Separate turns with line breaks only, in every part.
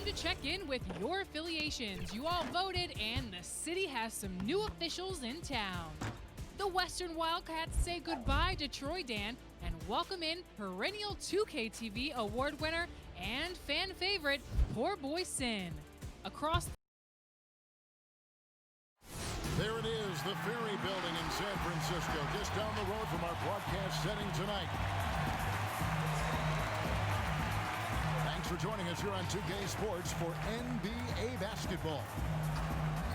to check in with your affiliations. You all voted, and the city has some new officials in town. The Western Wildcats say goodbye to Troy Dan and welcome in perennial 2K TV award winner and fan favorite, Poor Boy Sin. Across
There it is, the Ferry Building in San Francisco, just down the road from our broadcast setting tonight. Thanks for joining us here on 2K Sports for NBA basketball.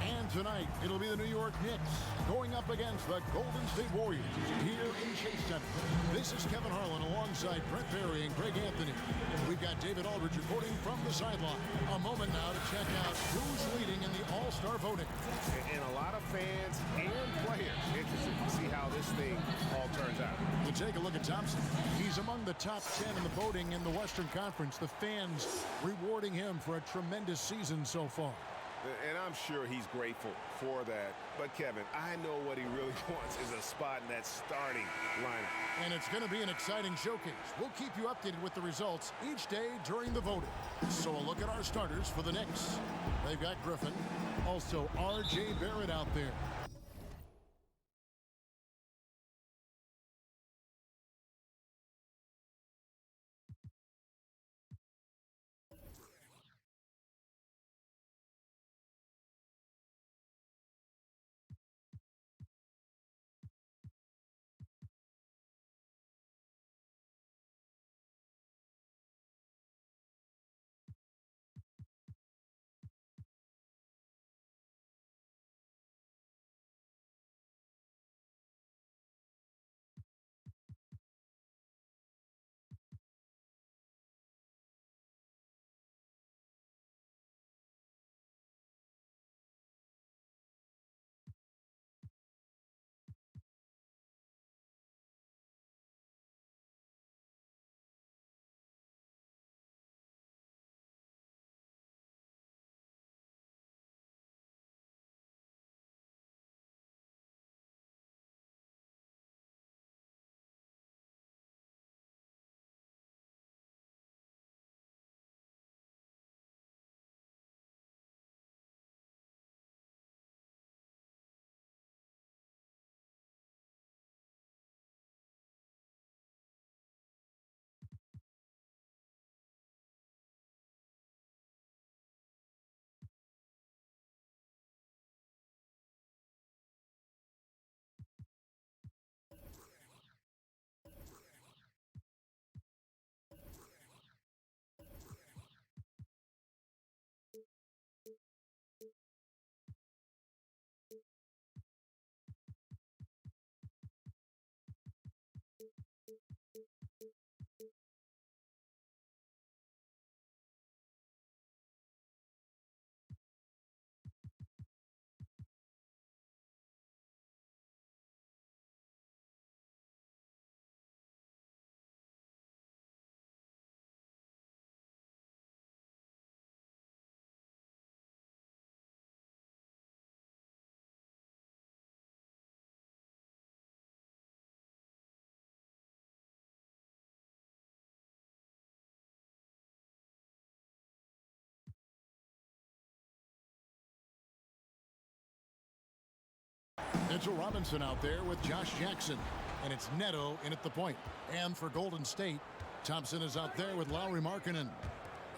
And tonight, it'll be the New York Knicks going up against the Golden State Warriors here in Chase Center. This is Kevin Harlan alongside Brett Barry and Greg Anthony. We've got David Aldridge reporting from the sideline. A moment now to check out who's leading in the All-Star voting.
And a lot of fans and players interested to see how this thing all turns out.
We'll take a look at Thompson. He's among the top 10 in the voting in the Western Conference. The fans rewarding him for a tremendous season so far.
And I'm sure he's grateful for that. But, Kevin, I know what he really wants is a spot in that starting lineup.
And it's going to be an exciting showcase. We'll keep you updated with the results each day during the voting. So a look at our starters for the Knicks. They've got Griffin. Also, R.J. Barrett out there. Mitchell Robinson out there with Josh Jackson. And it's Neto in at the point. And for Golden State, Thompson is out there with Lauri Markkanen.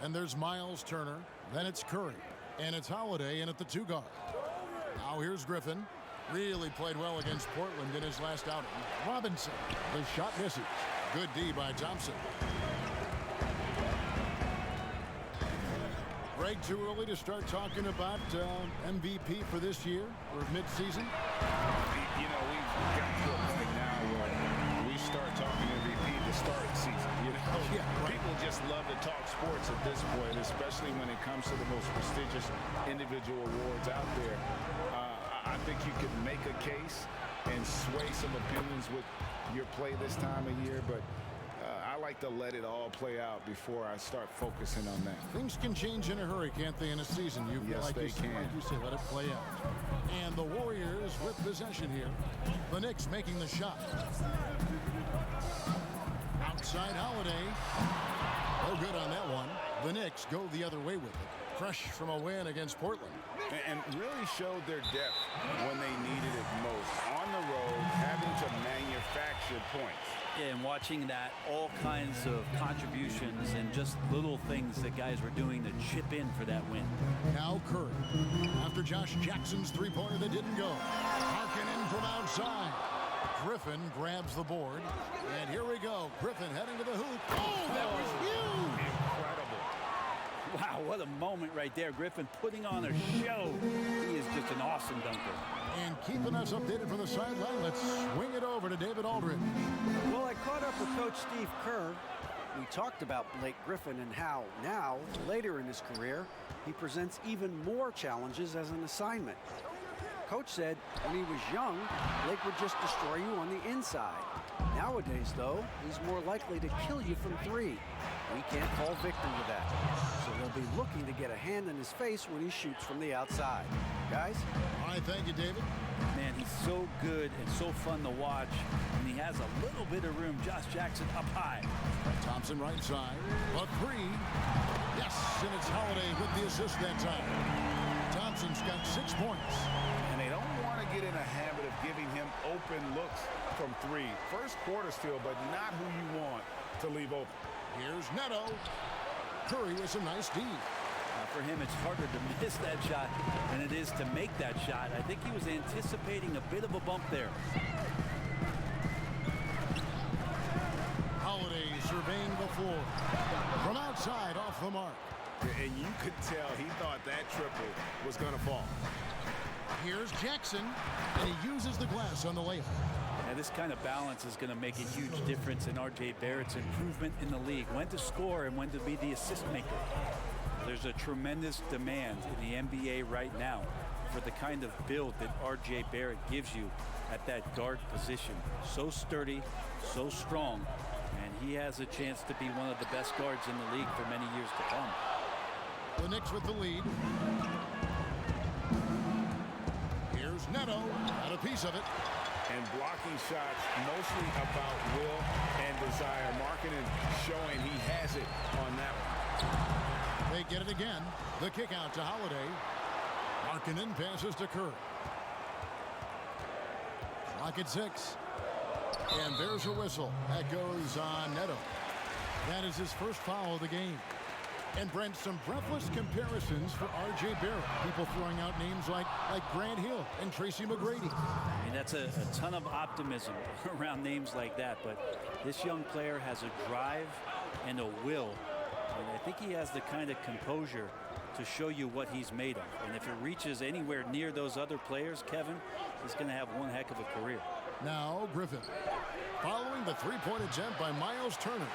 And there's Miles Turner. Then it's Curry. And it's Holiday in at the 2 guard. Now here's Griffin. Really played well against Portland in his last outing. Robinson. The shot misses. Good D by Thompson. Greg, too early to start talking about MVP for this year or midseason?
You know, we've got to a point now where we start talking MVP to start the season. You know,
Yeah, right.
People just love to talk sports at this point, especially when it comes to the most prestigious individual awards out there. I think you could make a case and sway some opinions with your play this time of year, but I like to let it all play out before I start focusing on that.
Things can change in a hurry, can't they, in a season?
Yes, they can.
Like you say, let it play out. And the Warriors with possession here. The Knicks making the shot. Outside Holiday. Oh, good on that one. The Knicks go the other way with it. fresh from a win against Portland.
And really showed their depth when they needed it most. On the road, having to manufacture points.
Yeah, and watching that, all kinds of contributions and just little things that guys were doing to chip in for that win.
Now Curry. After Josh Jackson's three-pointer that didn't go. Harkin in from outside. Griffin grabs the board. And here we go. Griffin heading to the hoop. Oh, that was huge!
Incredible.
Wow, what a moment right there. Griffin putting on a show. He is just an awesome dunker.
And keeping us updated from the sideline, let's swing it over to David Aldridge.
Well, I caught up with Coach Steve Kerr. We talked about Blake Griffin and how now, later in his career, he presents even more challenges as an assignment. Coach said when he was young, Blake would just destroy you on the inside. Nowadays, though, he's more likely to kill you from three. We can't fall victim to that. So they'll be looking to get a hand in his face when he shoots from the outside. Guys?
All right, thank you, David.
Man, he's so good and so fun to watch. And he has a little bit of room. Josh Jackson up high.
Thompson right side. A three. Yes, and it's Holiday with the assist that time. Thompson's got 6 points.
And they don't want to get in a habit of giving him open looks from three. First quarter still, but not who you want to leave open.
Here's Neto. Curry with some nice D.
For him, it's harder to miss that shot than it is to make that shot. I think he was anticipating a bit of a bump there.
Holiday surveying the floor. From outside, off the mark.
And you could tell he thought that triple was going to fall.
Here's Jackson, and he uses the glass on the layup.
Now, this kind of balance is going to make a huge difference in R.J. Barrett's improvement in the league. When to score and when to be the assist maker. There's a tremendous demand in the NBA right now for the kind of build that R.J. Barrett gives you at that guard position. So sturdy, so strong, and he has a chance to be one of the best guards in the league for many years to come.
The Knicks with the lead. Here's Neto. Got a piece of it.
And blocking shots mostly about will and desire. Markkanen showing he has it on that one.
They get it again. The kick out to Holiday. Markkanen passes to Curry. Clock at 6. And there's a whistle. That goes on Neto. That is his first foul of the game. And Brent, some breathless comparisons for R.J. Barrett. People throwing out names like Grant Hill and Tracy McGrady.
I mean, that's a ton of optimism around names like that. But this young player has a drive and a will. And I think he has the kind of composure to show you what he's made of. And if it reaches anywhere near those other players, Kevin, he's going to have one heck of a career.
Now Griffin. Following the three-point attempt by Miles Turner.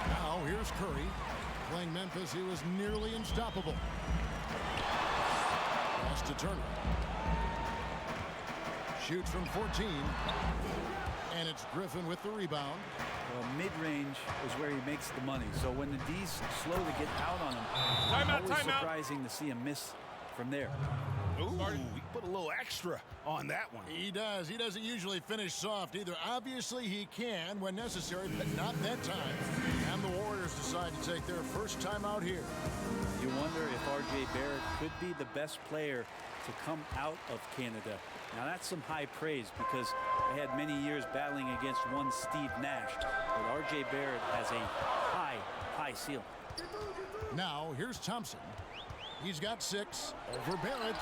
Now here's Curry. Playing Memphis, he was nearly unstoppable. Pass to Turner. Shoots from 14. And it's Griffin with the rebound.
Well, mid-range is where he makes the money. So when the D's slow to get out on him, it's always surprising to see him miss from there.
Ooh, he put a little extra on that one.
He does. He doesn't usually finish soft either. Obviously, he can when necessary, but not that time. And the Warriors decide to take their first time out here.
You wonder if R.J. Barrett could be the best player to come out of Canada. Now, that's some high praise because they had many years battling against one Steve Nash. But R.J. Barrett has a high ceiling.
Now, here's Thompson. He's got 6 over Barrett.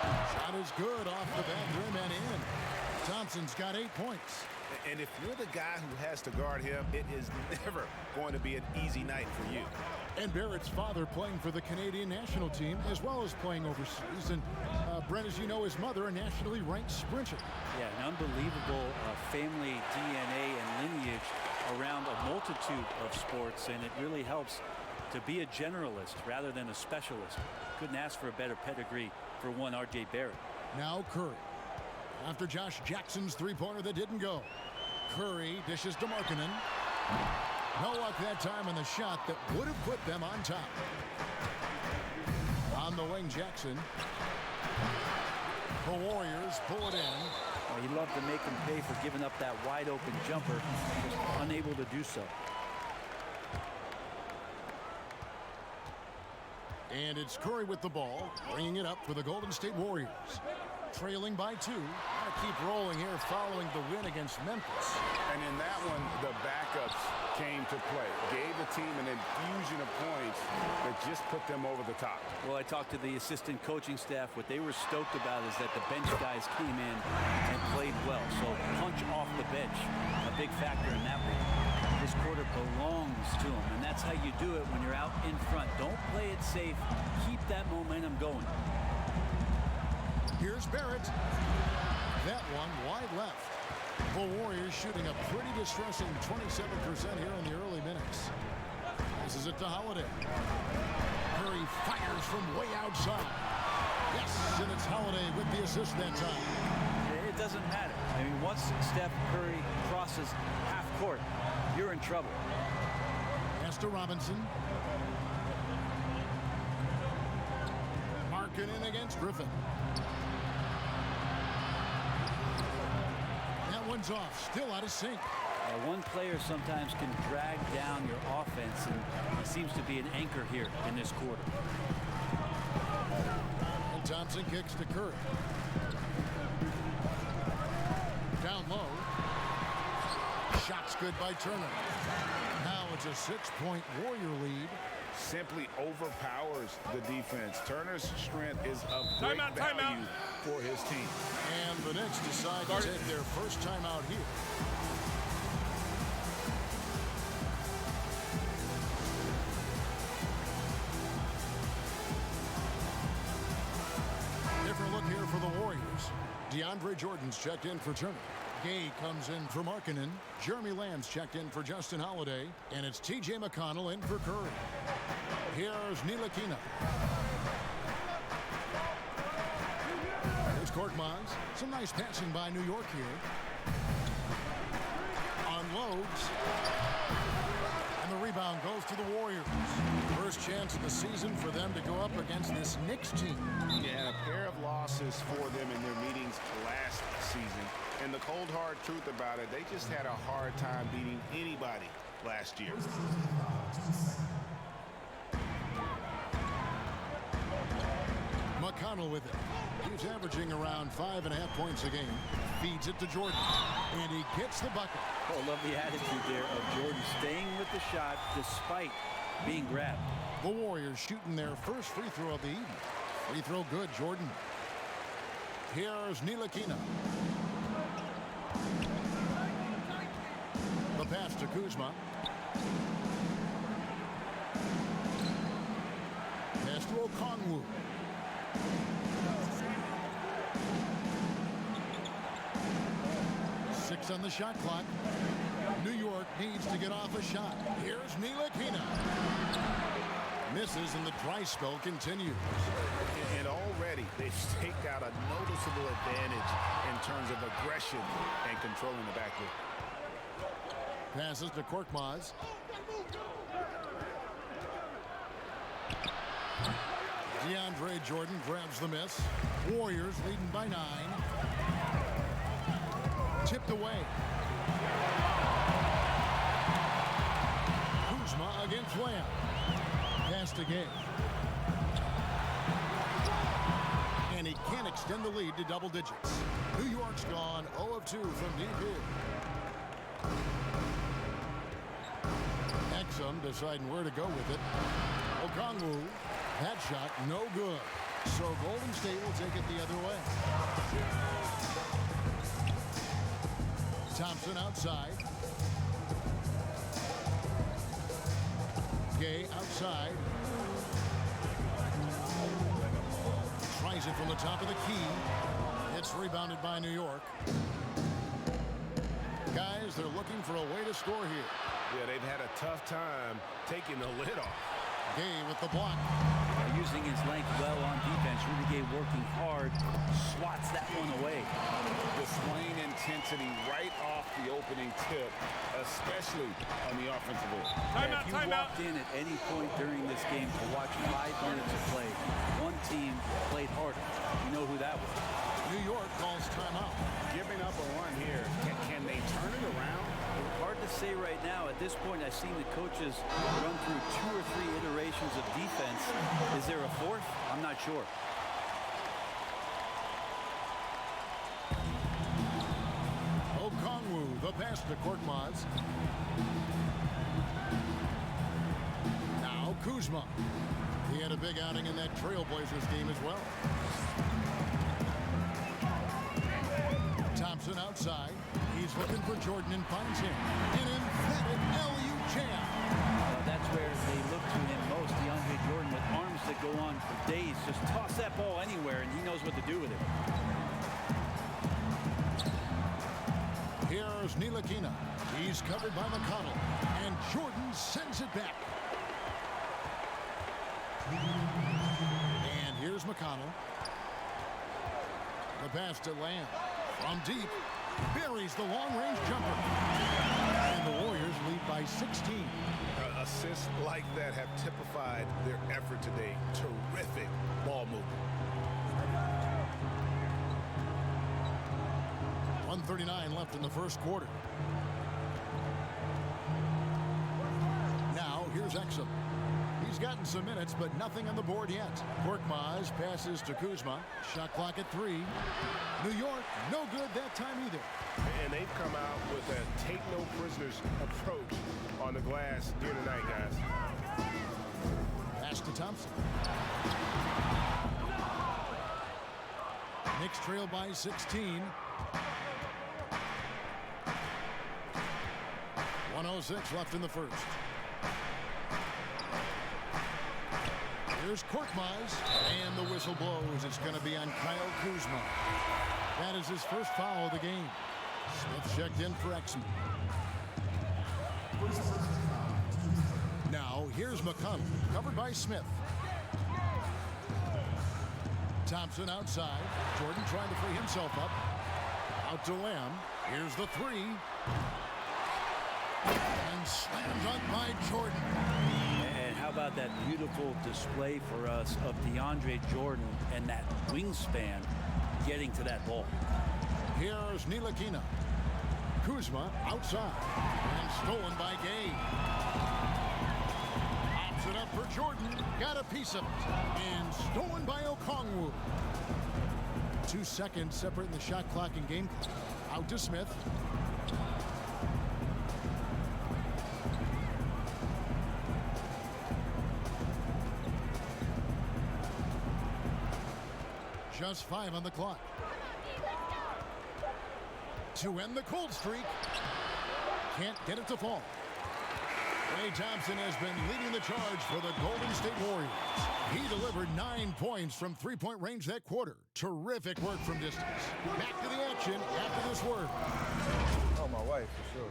Shot is good off the back rim and in. Thompson's got 8 points.
And if you're the guy who has to guard him, it is never going to be an easy night for you.
And Barrett's father playing for the Canadian national team as well as playing overseas. And Brent, as you know, his mother, a nationally ranked sprinter.
Yeah, an unbelievable family DNA and lineage around a multitude of sports, and it really helps to be a generalist rather than a specialist. Couldn't ask for a better pedigree for one R.J. Barrett.
Now Curry. After Josh Jackson's three-pointer that didn't go. Curry dishes to Markkanen. No luck that time on the shot that would have put them on top. On the wing, Jackson. The Warriors pull it in.
Well, he'd love to make him pay for giving up that wide-open jumper, just unable to do so.
And it's Curry with the ball, bringing it up for the Golden State Warriors. Trailing by 2. Gotta keep rolling here following the win against Memphis.
And in that one, the backups came to play. Gave the team an infusion of points that just put them over the top.
Well, I talked to the assistant coaching staff. What they were stoked about is that the bench guys came in and played well. So punch off the bench, a big factor in that one. This quarter belongs to them, and that's how you do it when you're out in front. Don't play it safe. Keep that momentum going.
Here's Barrett. That one wide left. The Warriors shooting a pretty distressing 27% here in the early minutes. This is it to Holiday. Curry fires from way outside. Yes, and it's Holiday with the assist that time.
It doesn't matter. I mean, once Steph Curry crosses half court, you're in trouble.
Pass to Robinson. Marking in against Griffin. That one's off, still out of sync.
One player sometimes can drag down your offense, and he seems to be an anchor here in this quarter.
And Thompson kicks to Curry. Down low. Shot's good by Turner. Now it's a 6-point Warrior lead.
Simply overpowers the defense. Turner's strength is of great value for his team.
And the Knicks decide to take their first time out here. Different look here for the Warriors. DeAndre Jordan's checked in for Turner. Gay comes in for Markkanen. Jeremy Lamb's checked in for Justin Holiday. And it's T.J. McConnell in for Curry. Here's Ntilikina. Here's Korkmaz. Some nice passing by New York here. Unloads. And the rebound goes to the Warriors. First chance of the season for them to go up against this Knicks team.
Yeah, a pair of losses for them in their meetings last season. And the cold, hard truth about it, they just had a hard time beating anybody last year.
McConnell with it. He's averaging around 5.5 points a game. Feeds it to Jordan. And he gets the bucket.
Oh, love the attitude there of Jordan staying with the shot despite being grabbed.
The Warriors shooting their first free throw of the evening. Free throw good, Jordan. Here's Ntilikina. The pass to Kuzma. Pass to Okongwu. Six on the shot clock. New York needs to get off a shot. Here's Ntilikina. Misses and the dry spell continues.
And already they've staked out a noticeable advantage in terms of aggression and controlling the backcourt.
Passes to Korkmaz. DeAndre Jordan grabs the miss. Warriors leading by 9. Tipped away. Kuzma against Lamb. Pass to Gay. And he can't extend the lead to double digits. New York's gone 0 of 2 from deep here. Exum deciding where to go with it. Okongwu, that shot no good. So Golden State will take it the other way. Thompson outside. Gay outside. Tries it from the top of the key. It's rebounded by New York. Guys, they're looking for a way to score here.
Yeah, they've had a tough time taking the lid off.
Gay with the block.
Using his length well on defense. Rudy Gay working hard. Swats that one away.
Displaying intensity right off the opening tip, especially on the offensive end.
If you walked in at any point during this game to watch 5 minutes of play, one team played harder. You know who that was.
New York calls timeout.
Giving up a run here. Can they turn it around?
Hard to say right now. At this point, I've seen the coaches run through 2 or 3 iterations of defense. Is there a fourth? I'm not sure.
Okongwu, the pass to Korkmaz. Now Kuzma. He had a big outing in that Trailblazers game as well. Thompson outside. He's looking for Jordan and finds him. An emphatic LU jam.
That's where they look to him most. DeAndre Jordan with arms that go on for days. Just toss that ball anywhere, and he knows what to do with it.
Here's Ntilikina. He's covered by McConnell. And Jordan sends it back. And here's McConnell. The pass to Lamb. From deep. Buries the long-range jumper. And the Warriors lead by 16.
Assists like that have typified their effort today. Terrific ball movement.
1:39 left in the first quarter. Now here's Exum. He's gotten some minutes, but nothing on the board yet. Korkmaz passes to Kuzma. Shot clock at 3. New York, no good that time either.
And they've come out with a take-no-prisoners approach on the glass here tonight, guys.
Pass to Thompson. Knicks trail by 16. 1:06 left in the first. Here's Korkmaz, and the whistle blows. It's going to be on Kyle Kuzma. That is his first foul of the game. Smith checked in for Exum. Now, here's McConnell, covered by Smith. Thompson outside. Jordan trying to free himself up. Out to Lamb. Here's the 3. And slammed up by Jordan.
And how about that beautiful display for us of DeAndre Jordan and that wingspan getting to that ball.
Here's Ntilikina. Kuzma outside. And stolen by Gay. Pops it up for Jordan. Got a piece of it. And stolen by Okongwu. 2 seconds separating the shot clock and game. Out to Smith. Just 5 on the clock. To end the cold streak. Can't get it to fall. Klay Thompson has been leading the charge for the Golden State Warriors. He delivered 9 points from three-point range that quarter. Terrific work from distance. Back to the action after this word.
Oh, my wife, for sure.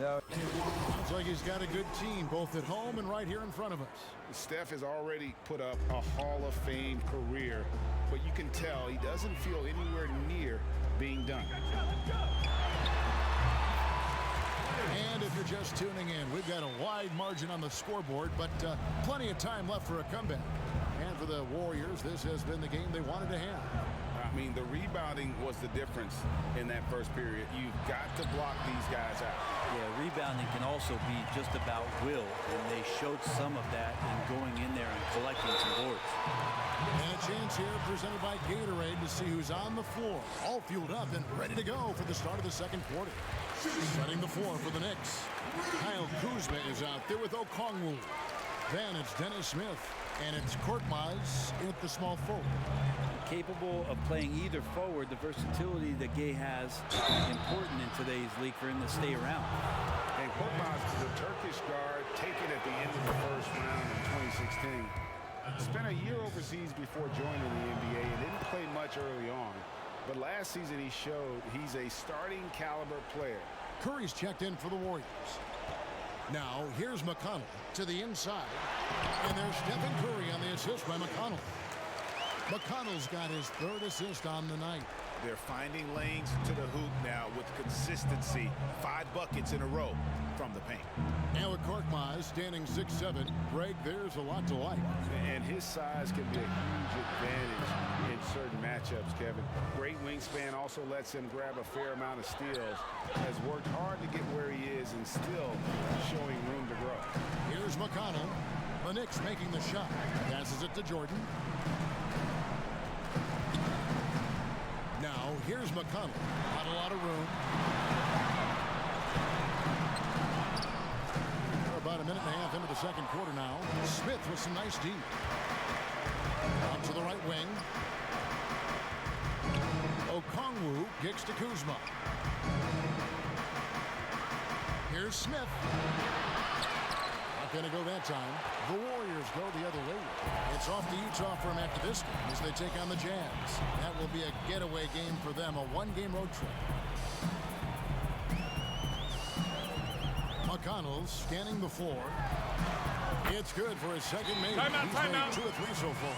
Yeah.
Sounds like he's got a good team, both at home and right here in front of us.
Steph has already put up a Hall of Fame career, but you can tell he doesn't feel anywhere near being done.
And if you're just tuning in, we've got a wide margin on the scoreboard, but plenty of time left for a comeback. And for the Warriors, this has been the game they wanted to have.
I mean, the rebounding was the difference in that first period. You've got to block these guys out.
Yeah, rebounding can also be just about will, and they showed some of that in going in there and collecting some boards.
And a chance here presented by Gatorade to see who's on the floor, all fueled up and ready to go for the start of the second quarter. Setting the floor for the Knicks. Kyle Kuzma is out there with Okongwu. Then it's Dennis Smith, and it's Korkmaz at the small forward.
Capable of playing either forward, the versatility that Gay has important in today's league for him to stay around.
And Korkmaz is the Turkish guard taken at the end of the first round in 2016. Spent a year overseas before joining the NBA and didn't play much early on. But last season he showed he's a starting caliber player.
Curry's checked in for the Warriors. Now here's McConnell to the inside. And there's Stephen Curry on the assist by McConnell. McConnell's got his 3rd assist on the night.
They're finding lanes to the hoop now with consistency. 5 buckets in a row from the paint.
Now with Korkmaz standing 6'7", Greg, there's a lot to like.
And his size can be a huge advantage in certain matchups, Kevin. Great wingspan also lets him grab a fair amount of steals. Has worked hard to get where he is and still showing room to grow.
Here's McConnell. The Knicks making the shot. Passes it to Jordan. Now, here's McConnell. Not a lot of room. We're about a minute and a half into the second quarter now. Smith with some nice D. Out to the right wing. Okongwu kicks to Kuzma. Here's Smith. Not going to go that time. The Warriors go the other way. It's off to Utah for them after this game as they take on the Jazz. That will be a getaway game for them, a one-game road trip. McConnell scanning the floor. It's good for his second make. He's made 2 or 3 so far.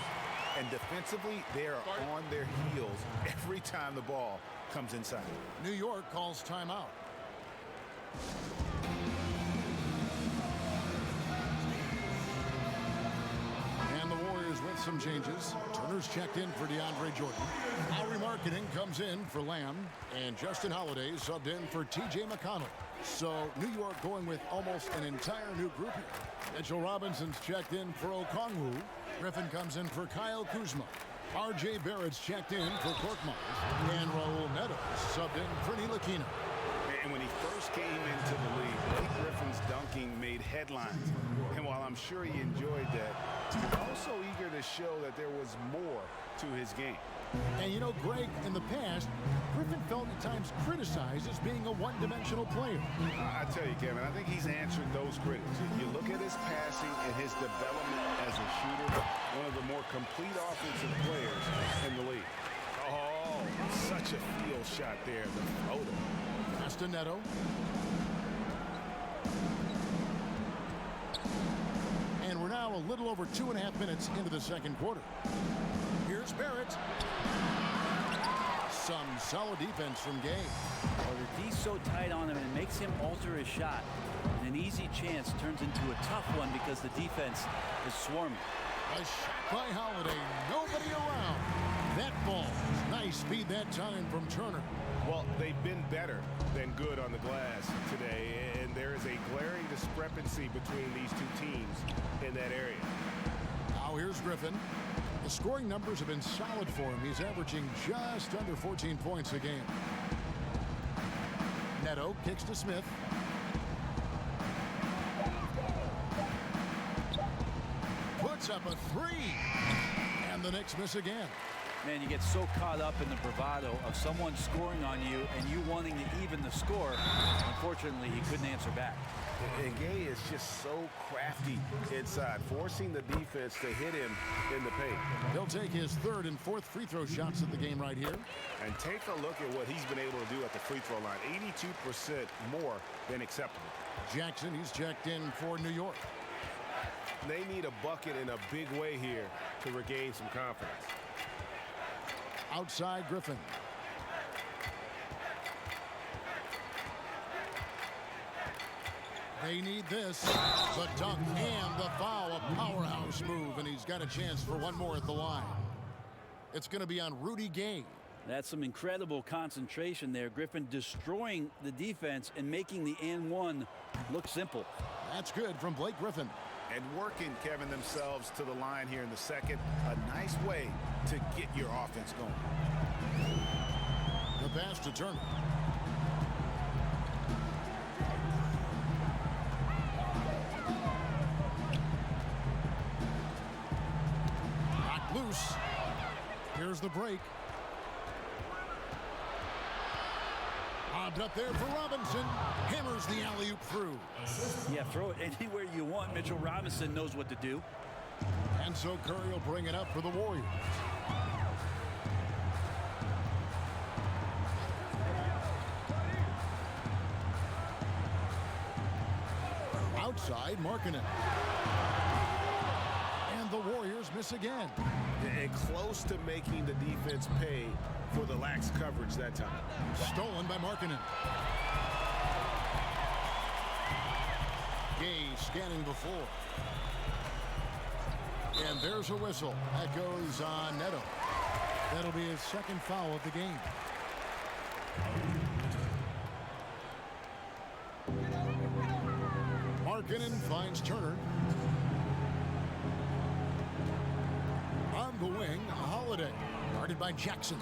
And defensively, they are on their heels every time the ball comes inside.
New York calls timeout. With some changes. Turner's checked in for DeAndre Jordan. Lowry Marketing comes in for Lamb. And Justin Holiday subbed in for T.J. McConnell. So New York going with almost an entire new group here. Mitchell Robinson's checked in for Okongwu. Griffin comes in for Kyle Kuzma. R.J. Barrett's checked in for Korkmaz. And Raul Neto subbed in for Ntilikina.
And when he first came into the league, Blake Griffin's dunking made headlines. And while I'm sure he enjoyed that, he was also eager to show that there was more to his game.
And you know, Greg, in the past, Griffin felt at times criticized as being a one-dimensional player.
I tell you, Kevin, I think he's answered those critics. You look at his passing and his development as a shooter, one of the more complete offensive players in the league. Oh, such a field shot there, the floater.
Pass to Neto. And we're now a little over 2.5 minutes into the second quarter. Here's Barrett. Some solid defense from Gay.
Well, the D's so tight on him, and it makes him alter his shot. And an easy chance turns into a tough one because the defense is swarming.
A shot by Holiday. Nobody around. That ball. Nice speed that time from Turner.
Well, they've been better than good on the glass today, and there is a glaring discrepancy between these two teams in that area.
Now here's Griffin. The scoring numbers have been solid for him. He's averaging just under 14 points a game. Neto kicks to Smith. Puts up a 3. And the Knicks miss again.
Man, you get so caught up in the bravado of someone scoring on you and you wanting to even the score. Unfortunately, he couldn't answer back.
And Gay is just so crafty inside, forcing the defense to hit him in the paint.
He'll take his 3rd and 4th free throw shots of the game right here.
And take a look at what he's been able to do at the free throw line. 82% more than acceptable.
Jackson, he's checked in for New York.
They need a bucket in a big way here to regain some confidence.
Outside Griffin. They need this. The dunk and the foul. A powerhouse move, and he's got a chance for one more at the line. It's going to be on Rudy Gay.
That's some incredible concentration there. Griffin destroying the defense and making the and one look simple.
That's good from Blake Griffin.
And working, Kevin, themselves to the line here in the second. A nice way to get your offense going.
The pass to Turner. Knocked loose. Here's the break. Bobbed up there for Robinson. Hammers the alley-oop through.
Yeah, throw it anywhere you want. Mitchell Robinson knows what to do.
And so Curry will bring it up for the Warriors. Outside, Markkanen. And the Warriors miss miss again.
And close to making the defense pay for the lax coverage that time.
Stolen by Markkanen. Gay scanning the floor. And there's a whistle. That goes on Neto. That'll be his second foul of the game. Markkanen finds Turner. On the wing, Holiday. Guarded by Jackson.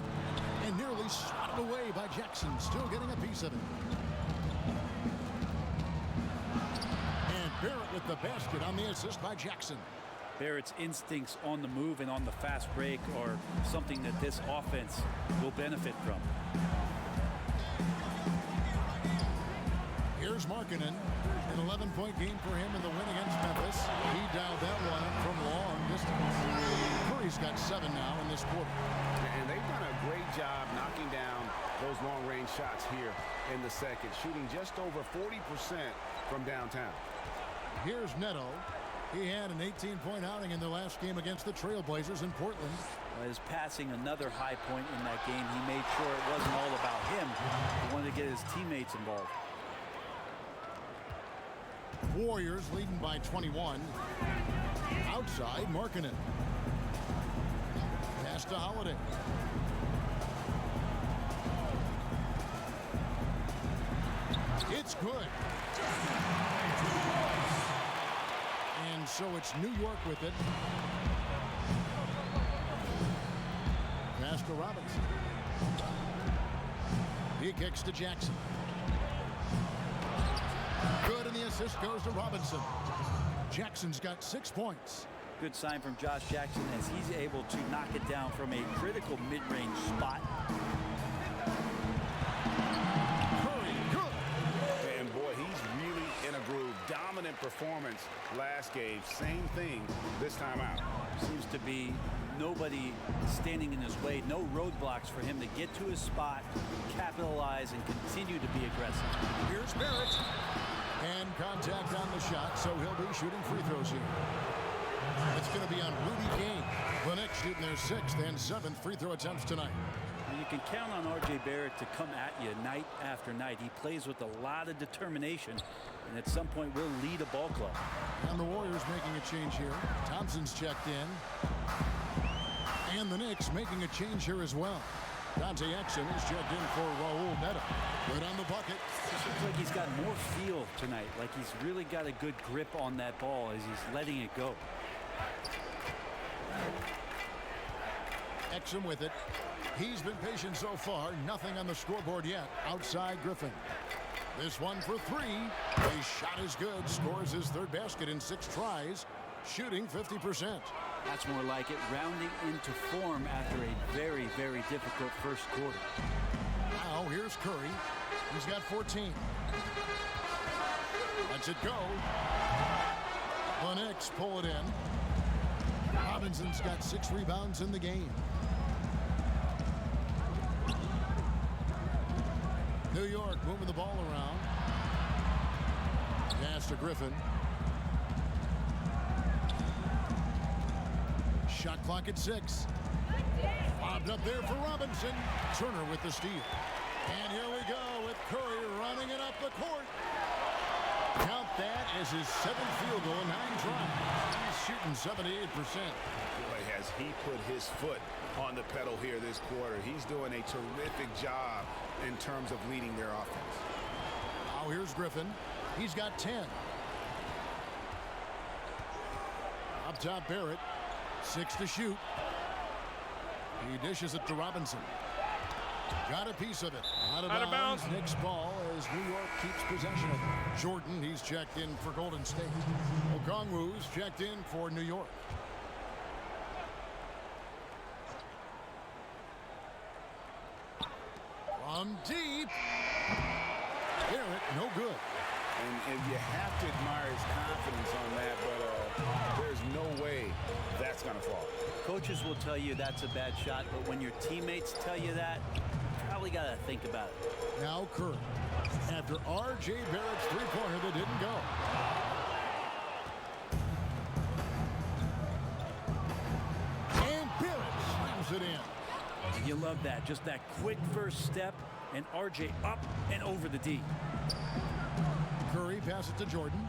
And nearly swatted away by Jackson. Still getting a piece of it. And Barrett with the basket on the assist by Jackson.
Barrett's instincts on the move and on the fast break are something that this offense will benefit from.
Here's Markkanen. An 11-point game for him in the win against Memphis. He dialed that one up from long distance. Curry's got 7 now in this quarter.
And they've done a great job knocking down those long-range shots here in the second, shooting just over 40% from downtown.
Here's Neto. He had an 18-point outing in the last game against the Trailblazers in Portland.
His passing, another high point in that game. He made sure it wasn't all about him. He wanted to get his teammates involved.
Warriors leading by 21. Outside, Markkanen. Pass to Holiday. It's good. And so it's New York with it. Pass to Robinson. He kicks to Jackson. Good, and the assist goes to Robinson. Jackson's got 6 points.
Good sign from Josh Jackson as he's able to knock it down from a critical mid-range spot.
Curry, good.
And boy, he's really in a groove. Dominant performance last game. Same thing this time out.
Seems to be nobody standing in his way. No roadblocks for him to get to his spot, capitalize, and continue to be aggressive.
Here's Barrett. And contact on the shot, so he'll be shooting free throws here. It's going to be on Rudy Gay. The Knicks shooting their 6th and 7th free throw attempts tonight.
You can count on R.J. Barrett to come at you night after night. He plays with a lot of determination, and at some point will lead a ball club.
And the Warriors making a change here. Thompson's checked in. And the Knicks making a change here as well. Dante Exum is checked in for Raul Neto. Good on the bucket.
It looks like he's got more feel tonight, like he's really got a good grip on that ball as he's letting it go.
Exum with it. He's been patient so far. Nothing on the scoreboard yet. Outside Griffin. This one for 3. His shot is good. Scores his 3rd basket in 6 tries. Shooting 50%.
That's more like it, rounding into form after a very, very difficult first quarter.
Now here's Curry. He's got 14. Lets it go. The Knicks pull it in. Robinson's got 6 rebounds in the game. New York moving the ball around. Pass to Griffin. Shot clock at 6. Lobbed up there for Robinson. Turner with the steal. And here we go with Curry running it up the court. Count that as his 7th field goal in 9 tries. He's shooting 78%.
Boy, has he put his foot on the pedal here this quarter. He's doing a terrific job in terms of leading their offense.
Now here's Griffin. He's got 10. Up top, Barrett. 6 to shoot. He dishes it to Robinson. Got a piece of it. Out of bounds. Knicks ball as New York keeps possession of it. Jordan, he's checked in for Golden State. Okongwu's checked in for New York. From deep. Barrett, no good.
And you have to admire his confidence on that, but there's no way that's going to fall.
Coaches will tell you that's a bad shot, but when your teammates tell you that, you probably got to think about it.
Now Curry. After R.J. Barrett's three-pointer that didn't go. it in.
You love that. Just that quick first step, and RJ up and over the D.
Curry passes to Jordan.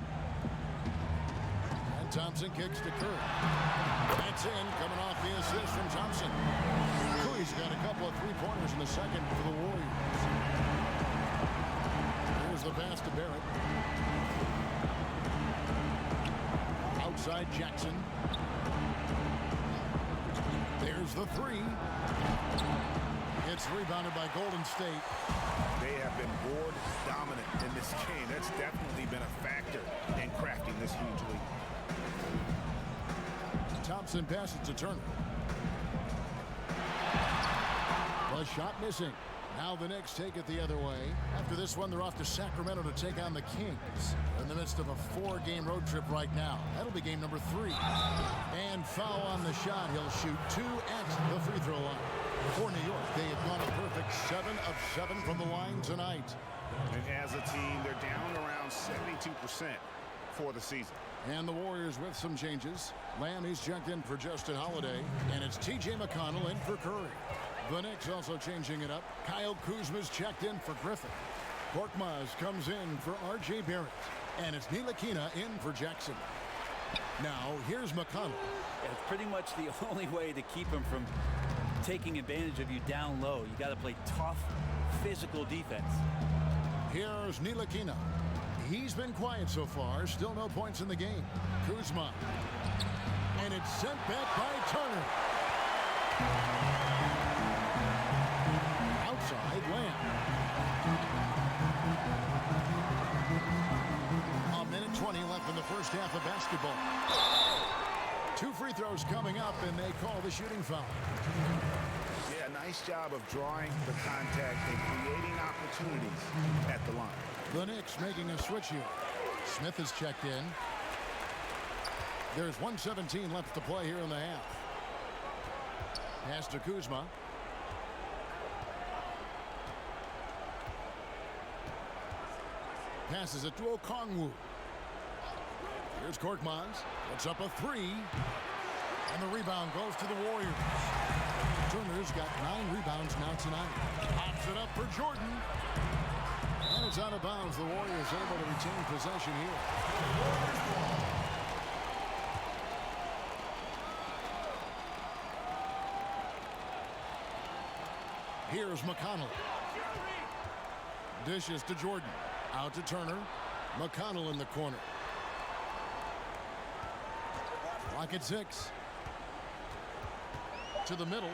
And Thompson kicks to Curry. That's in, coming off the assist from Thompson. Curry's got a couple of three-pointers in the second for the Warriors. Here's the pass to Barrett. Outside Jackson. There's the three. It's rebounded by Golden State.
They have been board dominant in this game. That's definitely been a factor in crafting this huge lead.
Thompson passes to Turner. The shot missing. Now the Knicks take it the other way. After this one, they're off to Sacramento to take on the Kings. They're in the midst of a 4-game road trip right now. That'll be game number 3. And foul on the shot. He'll shoot 2 at the free throw line. For New York, they have gone a perfect 7 of 7 from the line tonight.
And as a team, they're down around 72% for the season.
And the Warriors with some changes. Lamb, he's checked in for Justin Holiday. And it's T.J. McConnell in for Curry. The Knicks also changing it up. Kyle Kuzma's checked in for Griffin. Korkmaz comes in for R.J. Barrett. And it's Ntilikina in for Jackson. Now, here's McConnell.
It's pretty much the only way to keep him from taking advantage of you down low. You got to play tough, physical defense.
Here's Ntilikina. He's been quiet so far. Still no points in the game. Kuzma. And it's sent back by Turner. Outside Lamb. A minute 20 left in the first half of basketball. 2 free throws coming up, and they call the shooting foul.
Yeah, nice job of drawing the contact and creating opportunities at the line.
The Knicks making a switch here. Smith is checked in. There's 1:17 left to play here in the half. Pass to Kuzma. Passes it to Okongwu. Here's Korkmaz. Puts up a 3. And the rebound goes to the Warriors. Turner's got 9 rebounds now tonight. Pops it up for Jordan. And it's out of bounds. The Warriors able to retain possession here. Here's McConnell. Dishes to Jordan. Out to Turner. McConnell in the corner. Clock at 6. To the middle.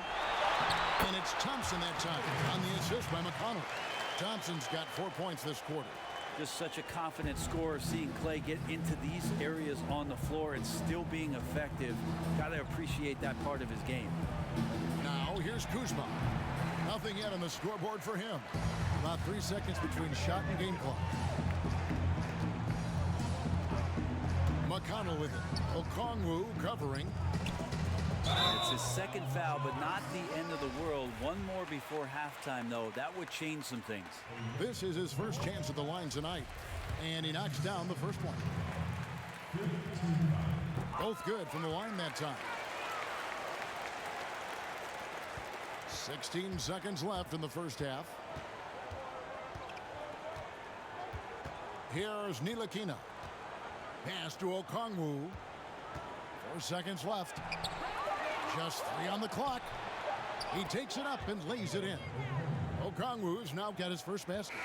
And it's Thompson that time on the assist by McConnell. Thompson's got 4 points this quarter.
Just such a confident scorer, seeing Clay get into these areas on the floor and still being effective. Got to appreciate that part of his game.
Now here's Kuzma. Nothing yet on the scoreboard for him. About 3 seconds between shot and game clock. McConnell with it. Okongwu covering.
It's his second foul, but not the end of the world. One more before halftime, though. That would change some things.
This is his first chance at the line tonight. And he knocks down the first one. Both good from the line that time. 16 seconds left in the first half. Here's Ntilikina. Pass to Okongwu. 4 seconds left. Just 3 on the clock. He takes it up and lays it in. Okongwu's now got his first basket.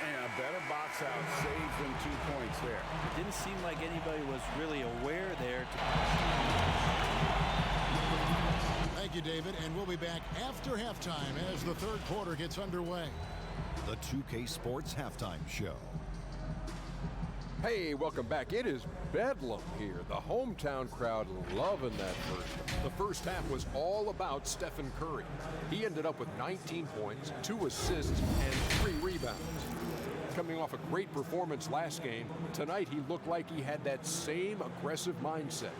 And a better box out saves them 2 points there.
It didn't seem like anybody was really aware there.
Thank you, David. And we'll be back after halftime as the third quarter gets underway.
The 2K Sports Halftime Show.
Hey, welcome back. It is bedlam here. The hometown crowd loving that first. The first half was all about Stephen Curry. He ended up with 19 points, 2 assists, and 3 rebounds. Coming off a great performance last game, tonight he looked like he had that same aggressive mindset.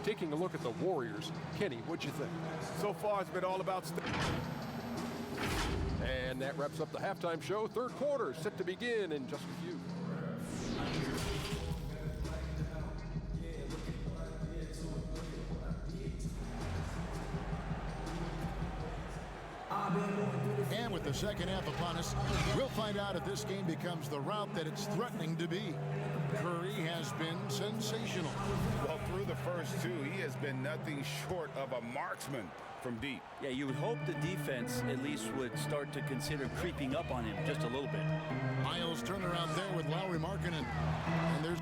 Taking a look at the Warriors, Kenny, what'd you think?
So far, it's been all about
And that wraps up the halftime show. Third quarter set to begin in just a few.
And with the second half upon us, we'll find out if this game becomes the route that it's threatening to be. Curry has been sensational.
Well, through the first two, he has been nothing short of a marksman from deep.
Yeah, you would hope the defense at least would start to consider creeping up on him just a little bit.
Miles turnaround there with Lauri Markkanen. And there's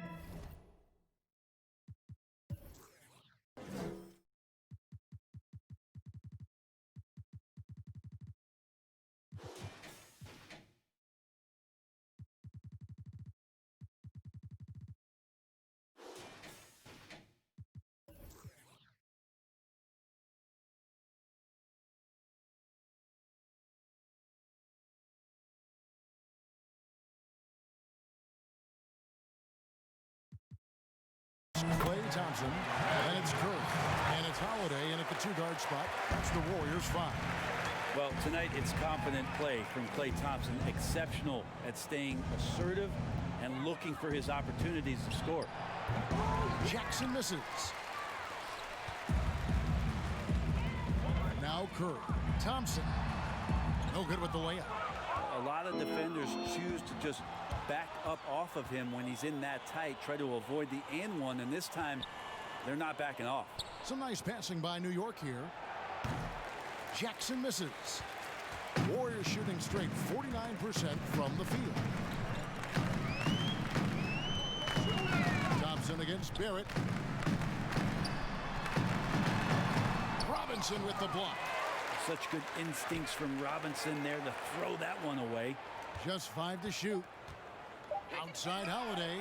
Klay Thompson, and it's Curry, and it's Holiday, and at the two-guard spot, that's the Warriors 5.
Well, tonight it's confident play from Klay Thompson, exceptional at staying assertive and looking for his opportunities to score.
Jackson misses. Now Curry. Thompson. No good with the layup.
A lot of defenders choose to just back up off of him when he's in that tight, try to avoid the and one, and this time they're not backing off.
Some nice passing by New York here. Jackson misses. Warriors shooting straight 49% from the field. Thompson against Barrett. Robinson with the block.
Such good instincts from Robinson there to throw that one away.
Just 5 to shoot. Outside Holiday.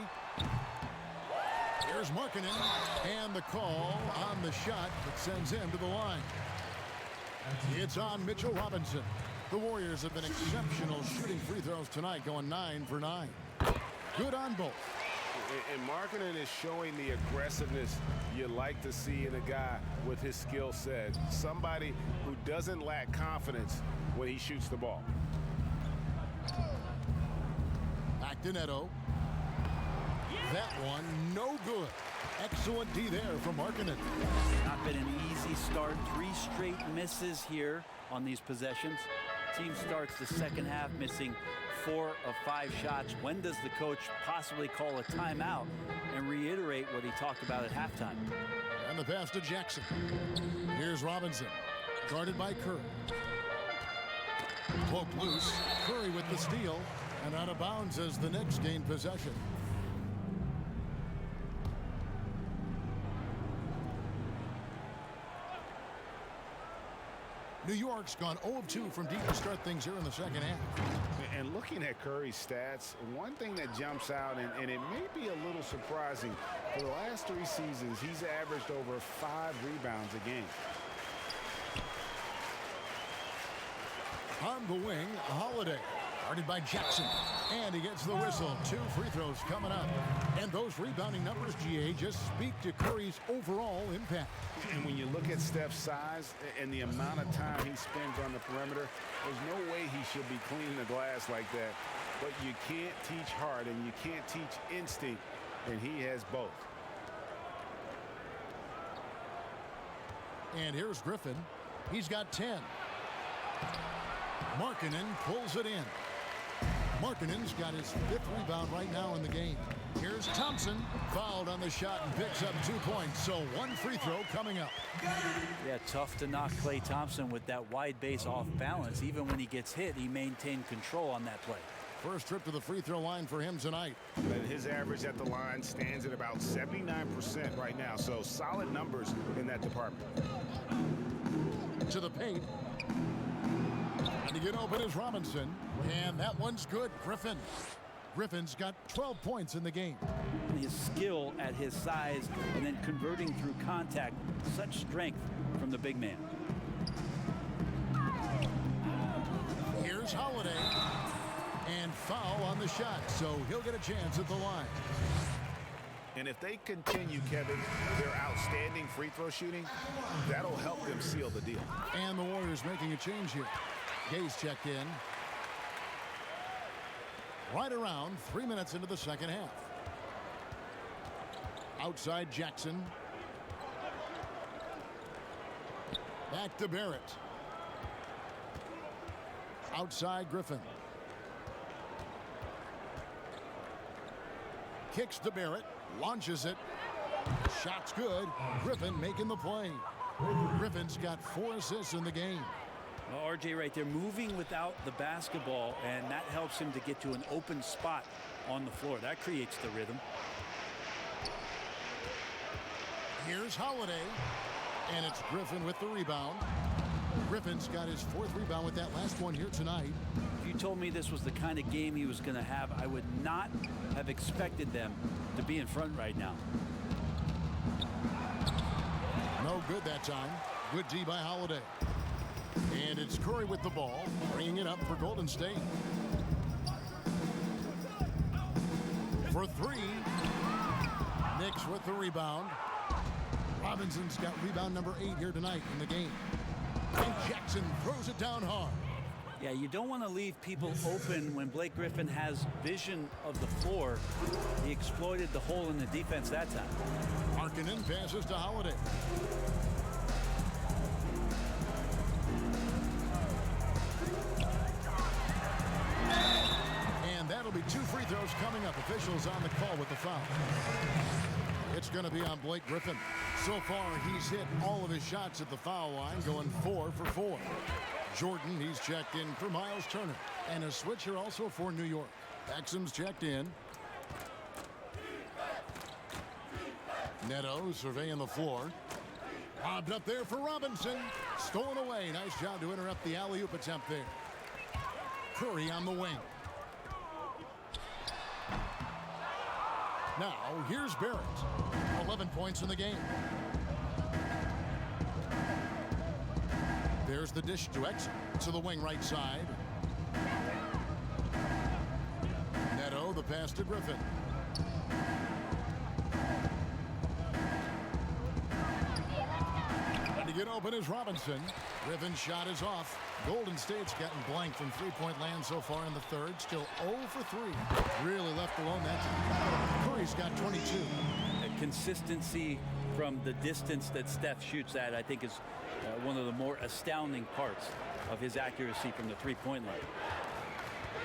Here's Markkanen, and the call on the shot that sends him to the line. It's on Mitchell Robinson. The Warriors have been exceptional shooting free throws tonight, going 9 for 9. Good on both.
And Markkanen is showing the aggressiveness you like to see in a guy with his skill set. Somebody who doesn't lack confidence when he shoots the ball.
Back to Neto. That one, no good. Excellent D there from Markkanen.
Not been an easy start. 3 straight misses here on these possessions. Team starts the second half missing 4 of 5 shots. When does the coach possibly call a timeout and reiterate what he talked about at halftime?
And the pass to Jackson. Here's Robinson, guarded by Curry. Poked loose. Curry with the steal, and out of bounds as the Knicks gain possession. New York's gone 0 of 2 from deep to start things here in the second half.
And looking at Curry's stats, one thing that jumps out, and it may be a little surprising, for the last 3 seasons, he's averaged over 5 rebounds a game.
On the wing, Holiday, guarded by Jackson, and he gets the whistle. 2 free throws coming up. And those rebounding numbers, GA, just speak to Curry's overall impact.
And when you look at Steph's size and the amount of time he spends on the perimeter, there's no way he should be cleaning the glass like that. But you can't teach heart and you can't teach instinct, and he has both.
And here's Griffin. He's got 10. Markkanen pulls it in. Markkanen's got his 5th rebound right now in the game. Here's Thompson, fouled on the shot and picks up 2 points. So 1 free throw coming up.
Yeah, tough to knock Klay Thompson with that wide base off balance. Even when he gets hit, he maintained control on that play.
First trip to the free throw line for him tonight.
And his average at the line stands at about 79% right now. So solid numbers in that department.
To the paint. And to get open is Robinson. And that one's good. Griffin's got 12 points in the game.
His skill at his size and then converting through contact. Such strength from the big man.
Here's Holiday. And foul on the shot. So he'll get a chance at the line.
And if they continue, Kevin, their outstanding free throw shooting, that'll help them seal the deal.
And the Warriors making a change here. Gay's checked in. Right around 3 minutes into the second half. Outside Jackson. Back to Barrett. outside Griffin. Kicks to Barrett, launches it. Shot's good. Griffin making the play. Griffin's got 4 assists in the game.
Well, RJ right there moving without the basketball, and that helps him to get to an open spot on the floor. That creates the rhythm.
Here's Holiday, and it's Griffin with the rebound. Griffin's got his 4th rebound with that last one here tonight.
If you told me this was the kind of game he was going to have, I would not have expected them to be in front right now.
No good that time. Good D by Holiday. And it's Curry with the ball, bringing it up for Golden State. For 3. Knicks with the rebound. Robinson's got rebound number 8 here tonight in the game. And Jackson throws it down hard.
Yeah, you don't want to leave people open when Blake Griffin has vision of the floor. He exploited the hole in the defense that time.
Markkanen passes to Holiday. And that'll be 2 free throws coming up. Officials on the call with the foul. It's going to be on Blake Griffin. So far, he's hit all of his shots at the foul line, going 4 for 4. Jordan, he's checked in for Miles Turner. And a switch here also for New York. Exum's checked in. Neto surveying the floor. Lobbed up there for Robinson. Stolen away. Nice job to interrupt the alley-oop attempt there. Curry on the wing. Now, here's Barrett. 11 points in the game. There's the dish to Exum to the wing right side. Neto, the pass to Griffin. Trying to get open is Robinson. Griffin's shot is off. Golden State's gotten blank from three-point land so far in the third. Still 0 for 3. Really left alone that time. Curry's got 22.
A consistency from the distance that Steph shoots at, I think, is one of the more astounding parts of his accuracy from the three-point line.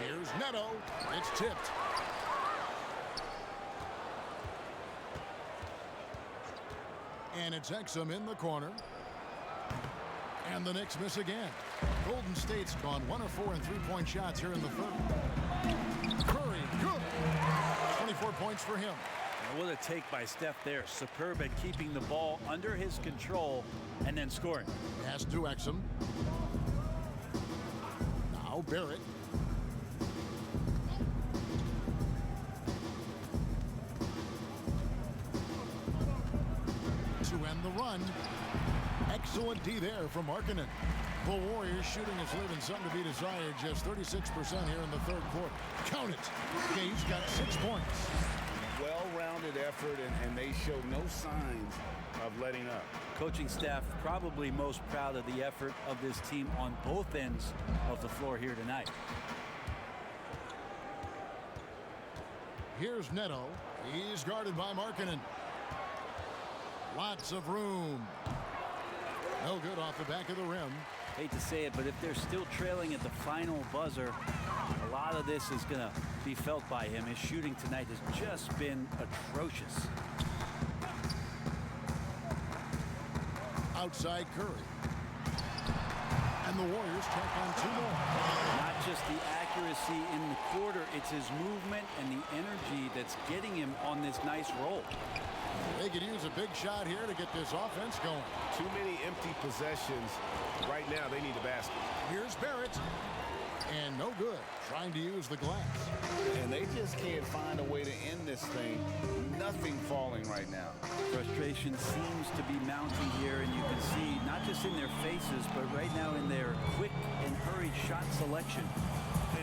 Here's Neto. It's tipped. And it's Exum in the corner. And the Knicks miss again. Golden State's gone 1 of 4 in three-point shots here in the third. Curry, good. 24 points for him.
What a take by Steph there. Superb at keeping the ball under his control and then scoring.
Pass to Exum. Now Barrett. To end the run. Excellent D there from Markkanen. The Warriors shooting is leaving something to be desired. Just 36% here in the third quarter. Count it. Gabe's got 6 points.
Well-rounded effort, and they show no signs of letting up.
Coaching staff probably most proud of the effort of this team on both ends of the floor here tonight.
Here's Neto. He's guarded by Markkanen. Lots of room. No good off the back of the rim.
Hate to say it, but if they're still trailing at the final buzzer, a lot of this is going to be felt by him. His shooting tonight has just been atrocious.
Outside Curry. And the Warriors tack on 2 more.
Not just the accuracy in the quarter, it's his movement and the energy that's getting him on this nice roll.
They could use a big shot here to get this offense going.
Too many empty possessions. Right now, they need a basket.
Here's Barrett. And no good. Trying to use the glass.
And they just can't find a way to end this thing. Nothing falling right now.
Frustration seems to be mounting here, and you can see not just in their faces, but right now in their quick and hurried shot selection.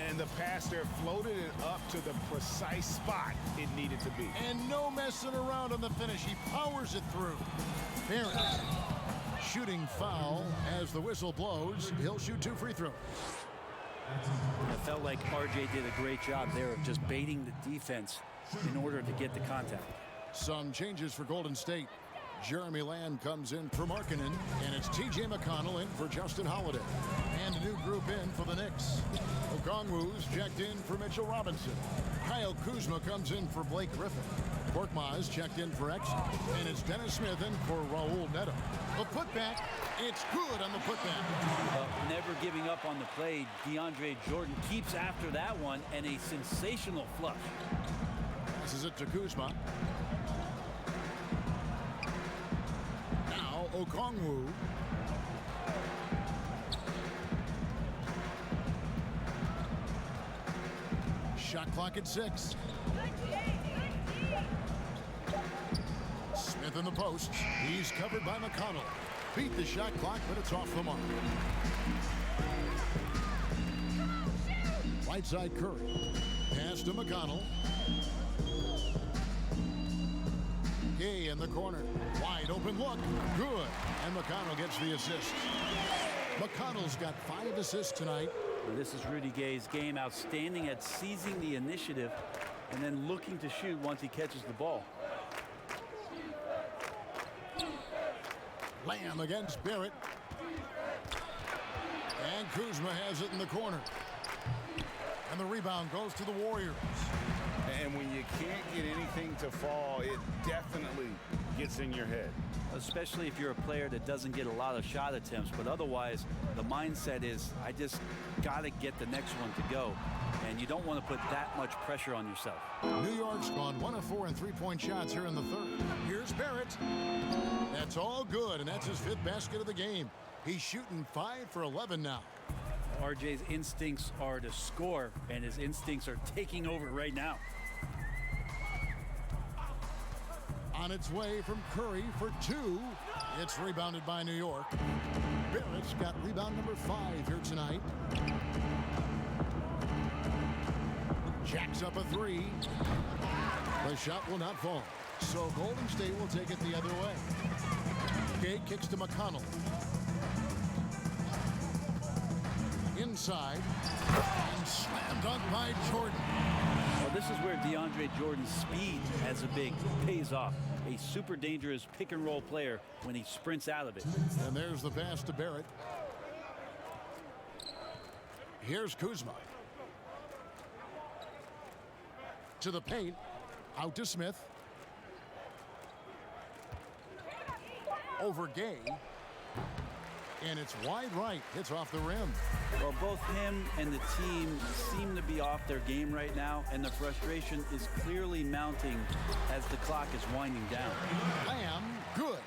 And the pass there floated it up to the precise spot it needed to be.
And no messing around on the finish. He powers it through. Barrett. Shooting foul as the whistle blows. He'll shoot 2 free throws.
It felt like RJ did a great job there of just baiting the defense in order to get the contact.
Some changes for Golden State. Jeremy Lamb comes in for Markkanen, and it's T.J. McConnell in for Justin Holiday. And a new group in for the Knicks. Okongwu's checked in for Mitchell Robinson. Kyle Kuzma comes in for Blake Griffin. Korkmaz checked in for Exton. And it's Dennis Smith in for Raul Neto. The putback, it's good on the putback.
Never giving up on the play. DeAndre Jordan keeps after that one, and a sensational flush.
Passes it to Kuzma. Now Okongwu. Shot clock at 6. Smith in the post. He's covered by McConnell. Beat the shot clock, but it's off the mark. Right side Curry. Pass to McConnell. Gay in the corner. Wide open look. Good. And McConnell gets the assist. McConnell's got 5 assists tonight.
This is Rudy Gay's game. Outstanding at seizing the initiative and then looking to shoot once he catches the ball.
Lamb against Barrett. And Kuzma has it in the corner. And the rebound goes to the Warriors.
And when you can't get anything to fall, it definitely gets in your head.
Especially if you're a player that doesn't get a lot of shot attempts, but otherwise the mindset is I just got to get the next one to go, and you don't want to put that much pressure on yourself.
New York's gone 1 of 4 in three-point shots here in the third. Here's Barrett. That's all good, and that's his 5th basket of the game. He's shooting 5 for 11 now.
RJ's instincts are to score, and his instincts are taking over right now.
On its way from Curry for 2. It's rebounded by New York. Barrett's got rebound number 5 here tonight. Jacks up a 3. The shot will not fall. So Golden State will take it the other way. Gay kicks to McConnell. Inside. And slam dunk by Jordan.
Well, this is where DeAndre Jordan's speed has a big pays off. A super dangerous pick and roll player when he sprints out of it.
And there's the pass to Barrett. Here's Kuzma. To the paint. Out to Smith. Over Gay. And it's wide right. Hits off the rim.
Well, both him and the team seem to be off their game right now, and the frustration is clearly mounting as the clock is winding down.
Lamb, good.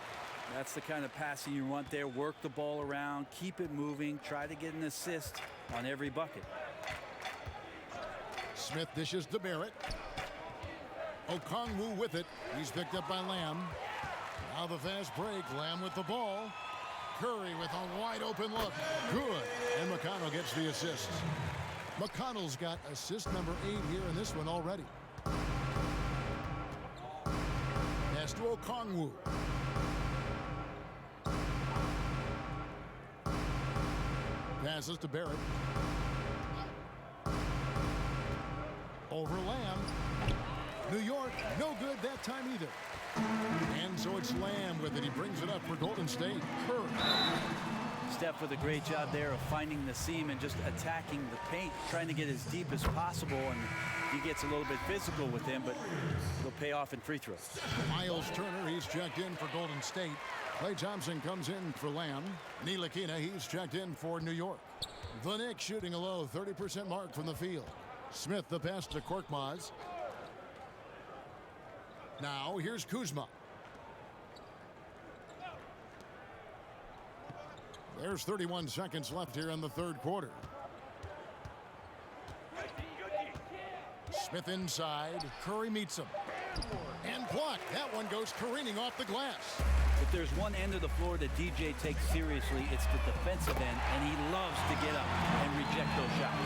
That's the kind of passing you want there. Work the ball around, keep it moving, try to get an assist on every bucket.
Smith dishes to Barrett. Okongwu with it. He's picked up by Lamb. Now the fast break. Lamb with the ball. Curry with a wide open look. Good. And McConnell gets the assist. McConnell's got assist number 8 here in this one already. Pass to Okongwu. Passes to Barrett. Over Lamb. New York, no good that time either. And so it's Lamb with it. He brings it up for Golden State. Curry.
Steph with a great job there of finding the seam and just attacking the paint, trying to get as deep as possible. And he gets a little bit physical with him, but he'll pay off in free throws.
Miles Turner, he's checked in for Golden State. Klay Thompson comes in for Lamb. Ntilikina, he's checked in for New York. The Knicks shooting a low 30% mark from the field. Smith the pass to Korkmaz. Now here's Kuzma. There's 31 seconds left here in the third quarter. Smith inside. Curry meets him. And blocked. That one goes careening off the glass.
If there's one end of the floor that DJ takes seriously, it's the defensive end, and he loves to get up and reject those shots.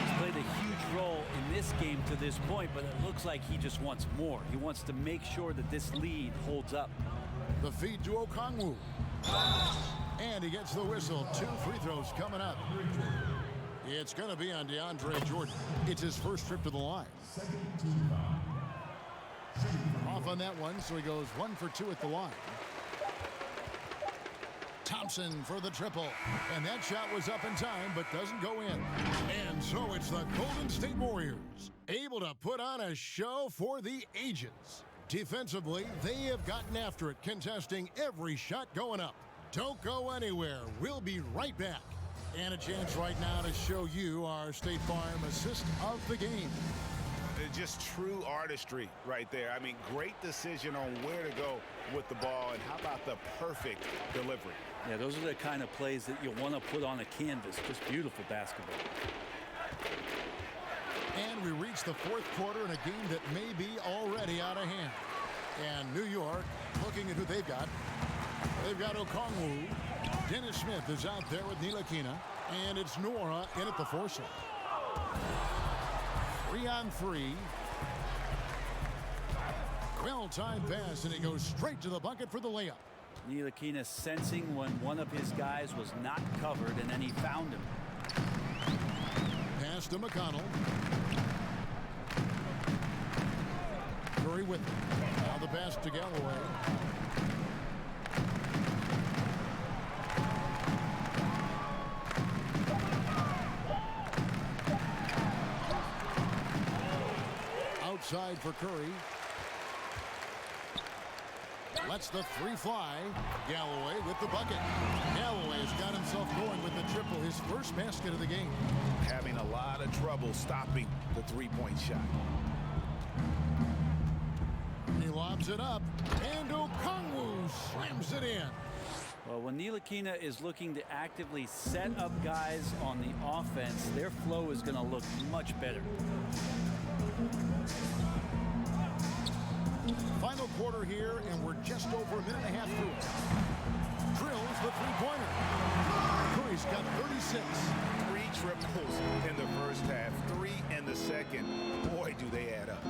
He's played a huge role in this game to this point, but it looks like he just wants more. He wants to make sure that this lead holds up.
The feed to Okongwu. And he gets the whistle. 2 free throws coming up. It's going to be on DeAndre Jordan. It's his first trip to the line. Off on that one, so he goes 1 for 2 at the line. Thompson for the triple. And that shot was up in time, but doesn't go in. And so it's the Golden State Warriors, able to put on a show for the ages. Defensively, they have gotten after it, contesting every shot going up. Don't go anywhere. We'll be right back. And a chance right now to show you our State Farm assist of the game.
Just true artistry right there. I mean, great decision on where to go with the ball, and how about the perfect delivery?
Yeah, those are the kind of plays that you want to put on a canvas. Just beautiful basketball.
And we reach the fourth quarter in a game that may be already out of hand. And New York, looking at who they've got. They've got Okongwu. Dennis Smith is out there with Ntilikina. And it's Nora in at the foursome. 3-on-3. Well-timed pass, and it goes straight to the bucket for the layup.
Ntilikina sensing when one of his guys was not covered, and then he found him.
Pass to McConnell. Curry with it. Now the pass to Galloway. Outside for Curry. Lets the three fly. Galloway with the bucket. Galloway has got himself going with the triple, his first basket of the game.
Having a lot of trouble stopping the three-point shot.
He lobs it up, and Okongwu slams it in.
Well, when Ntilikina is looking to actively set up guys on the offense, their flow is going to look much better.
Final quarter here, and we're just over a minute and a half through it. Drills the three-pointer. Curry's got 36.
3 triples in the first half, 3 in the second. Boy, do they add up.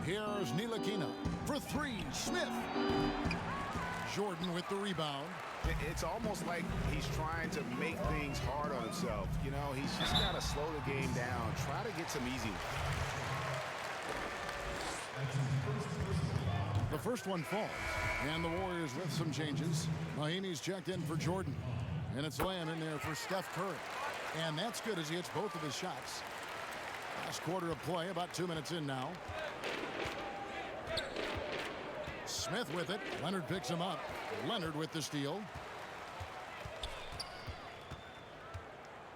Here's Ntilikina for 3. Smith. Jordan with the rebound.
It's almost like he's trying to make things hard on himself. You know, he's just got to slow the game down, try to get some easy ones.
The first one falls, and the Warriors with some changes. Mahimi's checked in for Jordan, and it's Lamb in there for Steph Curry. And that's good as he hits both of his shots. Last quarter of play, about 2 minutes in now. Smith with it. Leonard picks him up. Leonard with the steal.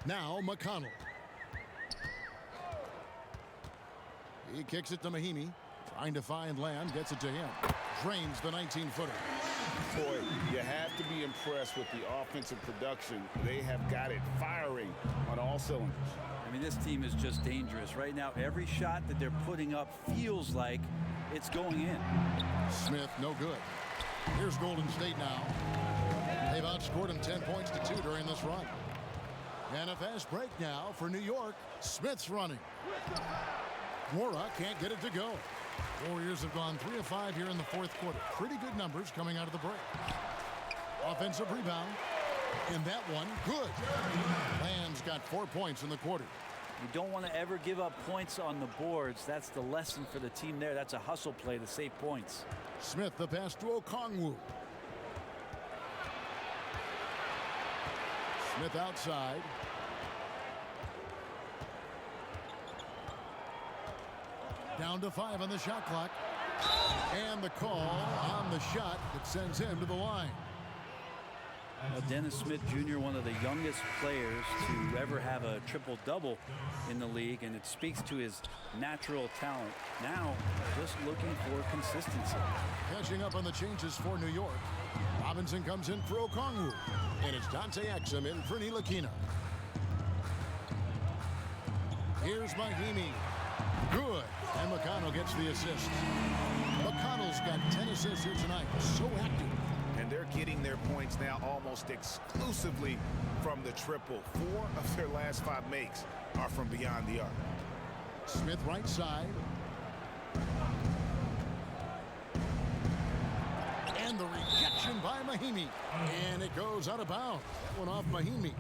Now McConnell. He kicks it to Mahimi. Trying to find Lamb. Gets it to him. Drains the 19-footer.
Boy, you have to be impressed with the offensive production. They have got it firing on all cylinders.
I mean, this team is just dangerous. Right now, every shot that they're putting up feels like it's going in.
Smith, no good. Here's Golden State now. They've outscored him 10 points to 2 during this run. And a fast break now for New York. Smith's running. Mora can't get it to go. Warriors have gone 3 of 5 here in the fourth quarter. Pretty good numbers coming out of the break. Offensive rebound. And that one, good. Lamb's got 4 points in the quarter.
You don't want to ever give up points on the boards. That's the lesson for the team there. That's a hustle play to save points.
Smith, the pass to Okongwu. Smith outside. Down to 5 on the shot clock. And the call on the shot that sends him to the line.
Dennis Smith Jr., one of the youngest players to ever have a triple-double in the league, and it speaks to his natural talent. Now, just looking for consistency.
Catching up on the changes for New York. Robinson comes in for Okongwu. And it's Dante Exum in for Ntilikina. Here's Mahimi. Good. And McConnell gets the assist. McConnell's got 10 assists here tonight. So active.
And they're getting their points now almost exclusively from the triple. 4 of their last 5 makes are from beyond the arc.
Smith right side. And the rejection by Mahimi. And it goes out of bounds. That one off Mahimi.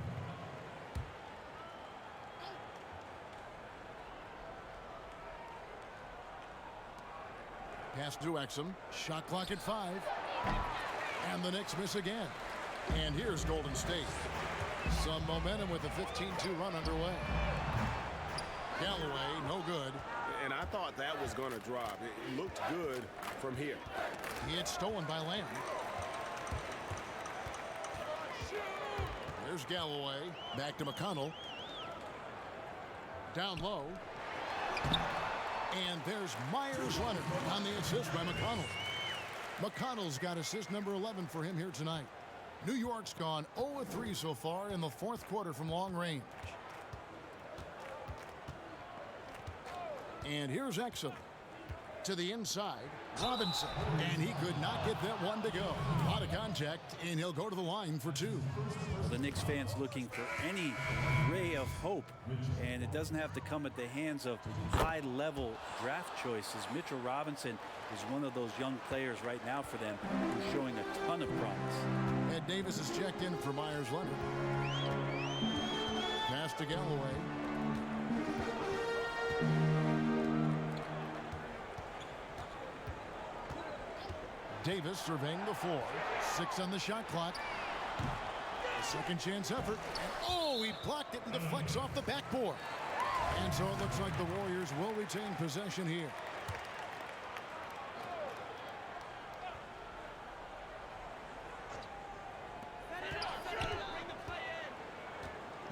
Pass to Exum. Shot clock at 5. And the Knicks miss again. And here's Golden State. Some momentum with a 15-2 run underway. Galloway, no good.
And I thought that was going to drop. It looked good from here.
He had stolen by Lamb. There's Galloway. Back to McConnell. Down low. And there's Myers-Leonard on the assist by McConnell. McConnell's got assist number 11 for him here tonight. New York's gone 0-3 so far in the fourth quarter from long range. And here's Exum. To the inside, Robinson. And he could not get that one to go. A lot of contact, and he'll go to the line for two.
Well, the Knicks fans looking for any ray of hope, and it doesn't have to come at the hands of high-level draft choices. Mitchell Robinson is one of those young players right now for them who's showing a ton of promise.
Ed Davis is checked in for Myers-Leonard. Pass to Galloway. Davis surveying the floor. 6 on the shot clock. A second chance effort. And oh, he blocked it and deflects off the backboard. And so it looks like the Warriors will retain possession here.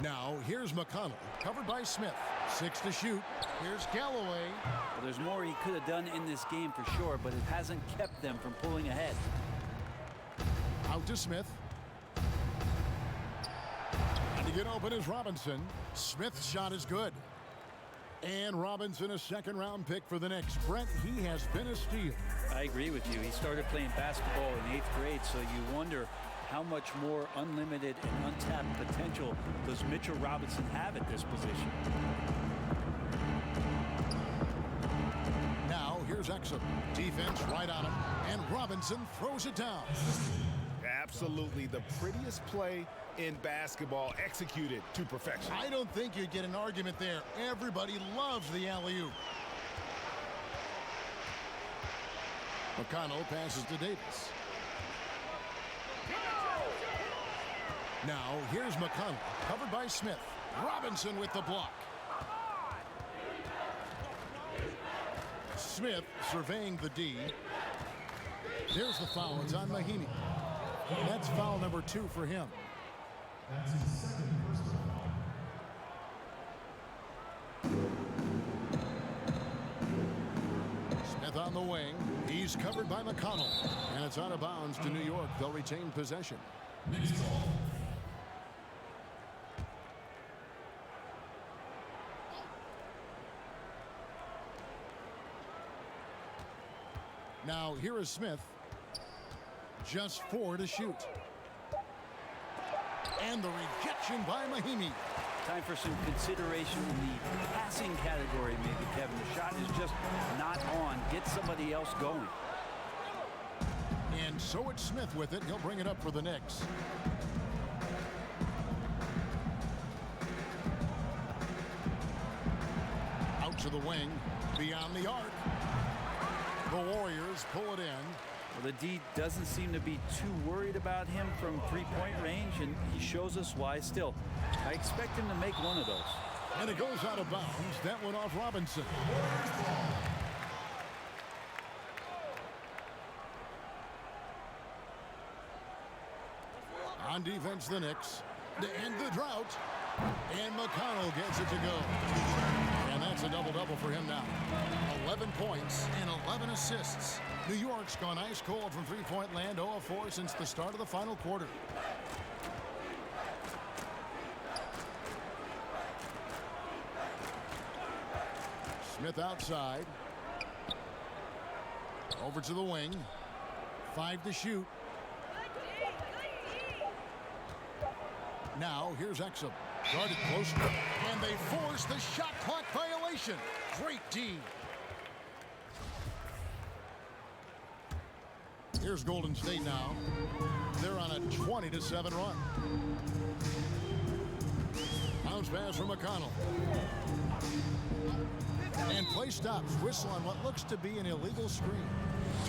Now, here's McConnell, covered by Smith. 6 to shoot. Here's Galloway.
Well, there's more he could have done in this game for sure, but it hasn't kept them from pulling ahead.
Out to Smith. And to get open is Robinson. Smith's shot is good. And Robinson, a second-round pick for the Knicks. Brent, he has been a steal.
I agree with you. He started playing basketball in 8th grade, so you wonder how much more unlimited and untapped potential does Mitchell Robinson have at this position.
Now, here's Exum. Defense right on him, and Robinson throws it down.
Absolutely the prettiest play in basketball, executed to perfection.
I don't think you'd get an argument there. Everybody loves the alley-oop. McConnell passes to Davis. Now, here's McConnell, covered by Smith. Robinson with the block. Smith surveying the D. There's the foul. It's on Mahimi. That's foul number 2 for him. That's his second personal foul. Smith on the wing. He's covered by McConnell. And it's out of bounds to New York. They'll retain possession. Next ball. Now, here is Smith. Just 4 to shoot. And the rejection by Mahimi.
Time for some consideration in the passing category, maybe, Kevin. The shot is just not on. Get somebody else going.
And so it's Smith with it. He'll bring it up for the Knicks. Out to the wing. Beyond the arc. The Warriors pull it in.
Well, the D doesn't seem to be too worried about him from three-point range, and he shows us why still. I expect him to make one of those.
And it goes out of bounds. That went off Robinson. On defense, the Knicks. To end the drought. And McConnell gets it to go. And that's a double-double for him now. 11 points and 11 assists. New York's gone ice cold from three-point land, 0 of 4 since the start of the final quarter. Smith outside. Over to the wing. 5 to shoot. Now here's Exum. Guarded close. And they force the shot clock violation. Great D. Here's Golden State now. They're on a 20-7 run. Bounce pass from McConnell. And play stops. Whistle on what looks to be an illegal screen.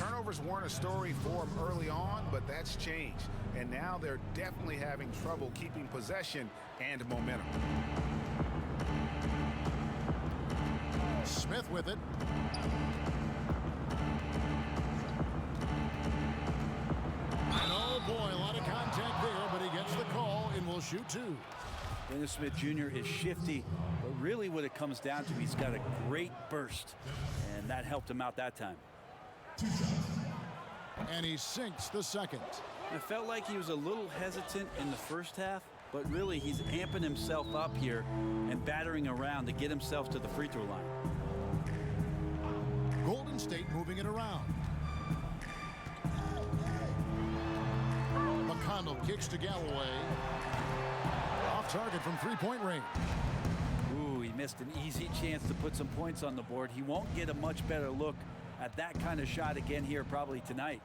Turnovers weren't a story for them early on, but that's changed. And now they're definitely having trouble keeping possession and momentum.
Smith with it. And oh boy, a lot of contact there, but he gets the call and will shoot two.
Dennis Smith Jr. is shifty, but really what it comes down to, he's got a great burst, and that helped him out that time.
And he sinks the second.
It felt like he was a little hesitant in the first half, but really he's amping himself up here and battering around to get himself to the free throw line.
Golden State moving it around. McConnell kicks to Galloway. Off target from three-point range.
Ooh, he missed an easy chance to put some points on the board. He won't get a much better look at that kind of shot again here probably tonight.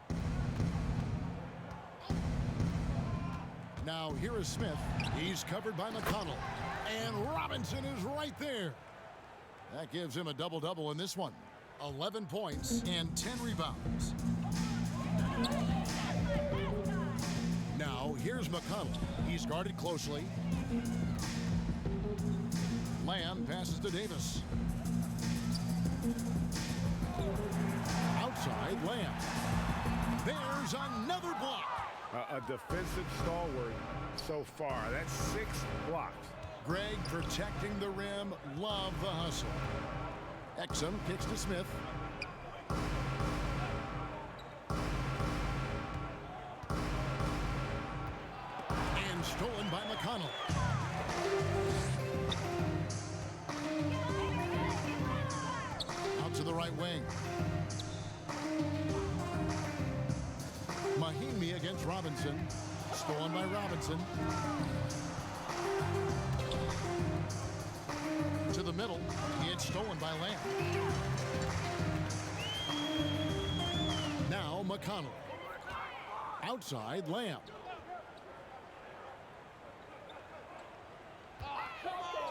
Now here is Smith. He's covered by McConnell. And Robinson is right there. That gives him a double-double in this one. 11 points and 10 rebounds. Now here's McConnell. He's guarded closely. Lamb passes to Davis. Outside, Lamb. There's another block.
A defensive stalwart so far. That's 6 blocks.
Greg protecting the rim. Love the hustle. Exum kicks to Smith. And stolen by McConnell. Out to the right wing. Mahimi against Robinson. Stolen by Robinson. To the middle. It's stolen by Lamb. Now McConnell. Outside, Lamb.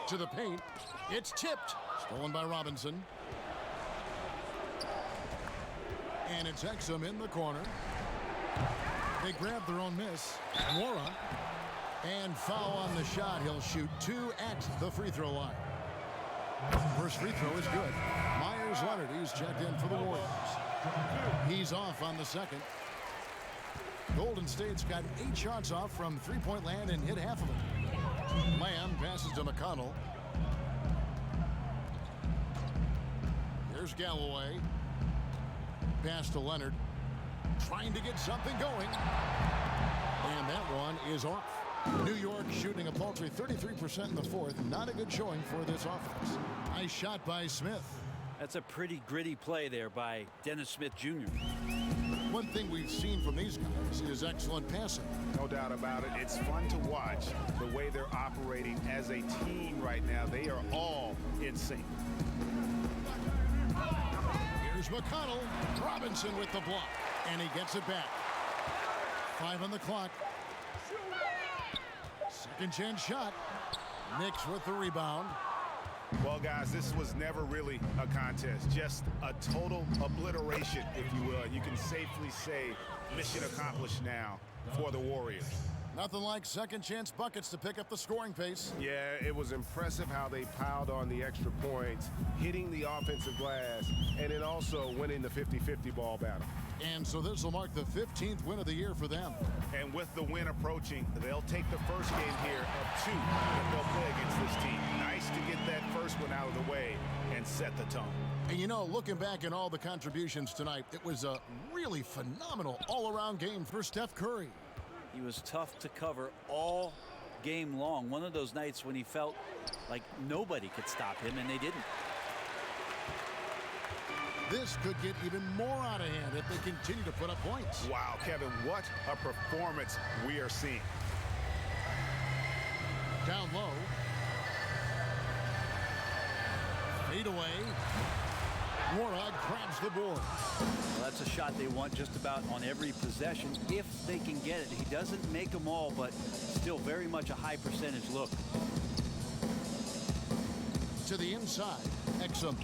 To the paint. It's tipped. Stolen by Robinson. And it's Exum in the corner. They grab their own miss. Mora. And foul on the shot. He'll shoot 2 at the free throw line. First free throw is good. Myers Leonard, he's checked in for the Warriors. He's off on the second. Golden State's got 8 shots off from three-point land and hit half of them. Lamb passes to McConnell. Here's Galloway. Pass to Leonard. Trying to get something going. And that one is off. New York shooting a paltry 33% in the fourth. Not a good showing for this offense. Nice shot by Smith.
That's a pretty gritty play there by Dennis Smith Jr.
One thing we've seen from these guys is excellent passing.
No doubt about it. It's fun to watch the way they're operating as a team right now. They are all in sync.
Here's McConnell. Robinson with the block. And he gets it back. 5 on the clock. Second chance shot. Knicks with the rebound.
Well, guys, this was never really a contest. Just a total obliteration, if you will. You can safely say mission accomplished now for the Warriors.
Nothing like second chance buckets to pick up the scoring pace.
Yeah, it was impressive how they piled on the extra points, hitting the offensive glass, and then also winning the 50-50 ball battle.
And so this will mark the 15th win of the year for them.
And with the win approaching, they'll take the first game here of 2 that they'll play against this team. Nice to get that first one out of the way and set the tone.
And you know, looking back at all the contributions tonight, it was a really phenomenal all-around game for Steph Curry.
He was tough to cover all game long. One of those nights when he felt like nobody could stop him, and they didn't.
This could get even more out of hand if they continue to put up points.
Wow, Kevin, what a performance we are seeing.
Down low. Fade away. Warog grabs the board.
Well, that's a shot they want just about on every possession if they can get it. He doesn't make them all, but still very much a high percentage look.
To the inside, Exum.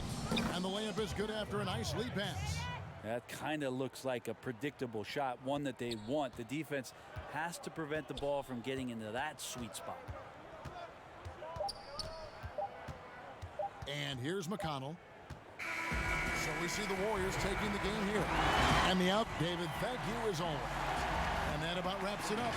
And the layup is good after a nice lead pass.
That kind of looks like a predictable shot, one that they want. The defense has to prevent the ball from getting into that sweet spot.
And here's McConnell. So we see the Warriors taking the game here. And the out, David, thank you as always. And that about wraps it up.